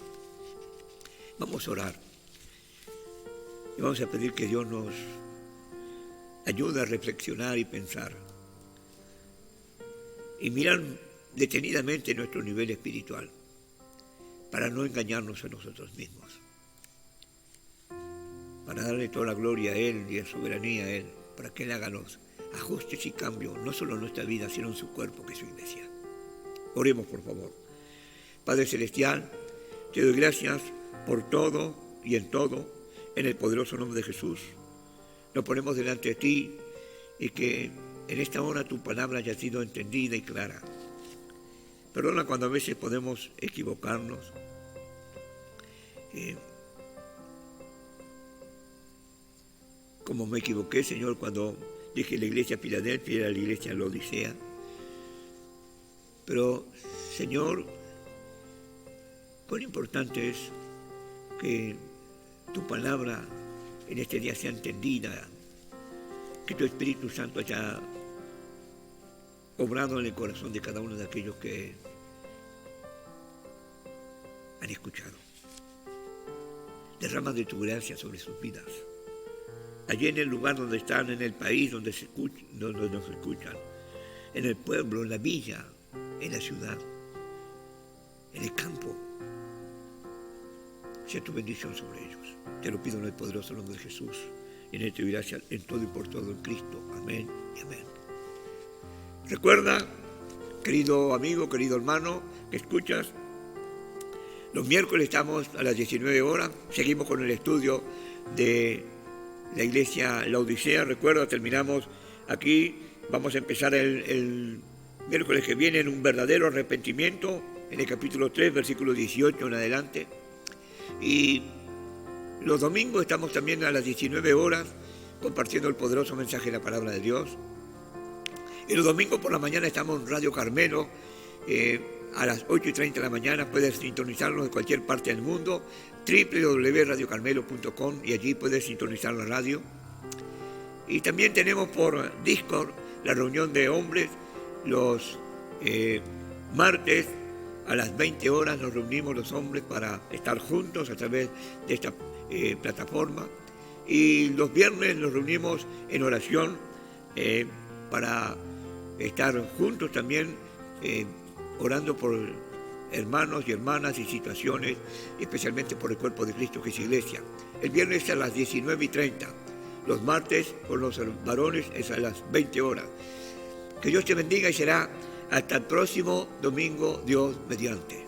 Vamos a orar y vamos a pedir que Dios nos ayude a reflexionar y pensar y mirar detenidamente nuestro nivel espiritual para no engañarnos a nosotros mismos, para darle toda la gloria a Él y la soberanía a Él, para que Él haga los ajustes y cambios, no solo en nuestra vida, sino en su cuerpo, que es su iglesia. Oremos, por favor. Padre Celestial, te doy gracias por todo y en todo, en el poderoso nombre de Jesús. Nos ponemos delante de ti y que en esta hora tu palabra haya sido entendida y clara. Perdona cuando a veces podemos equivocarnos. Como me equivoqué, Señor, cuando dije la iglesia Filadelfia era la iglesia Laodicea. Pero, Señor, cuán importante es que tu palabra en este día sea entendida, que tu Espíritu Santo haya obrado en el corazón de cada uno de aquellos que han escuchado. Derrama de tu gracia sobre sus vidas. Allí en el lugar donde están, en el país donde nos escuchan, en el pueblo, en la villa, en la ciudad, en el campo. Sea tu bendición sobre ellos. Te lo pido en el poderoso nombre de Jesús. Y en esto y gracias en todo y por todo en Cristo. Amén y amén. Recuerda, querido amigo, querido hermano, que escuchas, los miércoles estamos a las 19 horas. Seguimos con el estudio de la iglesia Laodicea. Recuerda, terminamos aquí. Vamos a empezar el miércoles que viene en un verdadero arrepentimiento, en el capítulo 3, versículo 18 en adelante. Y los domingos estamos también a las 19 horas compartiendo el poderoso mensaje de la palabra de Dios. Y los domingos por la mañana estamos en Radio Carmelo a las 8:30 de la mañana. Puedes sintonizarnos de cualquier parte del mundo, www.radiocarmelo.com, y allí puedes sintonizar la radio. Y también tenemos por Discord la reunión de hombres los martes. A las 20 horas nos reunimos los hombres para estar juntos a través de esta plataforma. Y los viernes nos reunimos en oración para estar juntos también, orando por hermanos y hermanas y situaciones, especialmente por el cuerpo de Cristo, que es iglesia. El viernes a las 19:30. Los martes con los varones es a las 20 horas. Que Dios te bendiga y será hasta el próximo domingo, Dios mediante.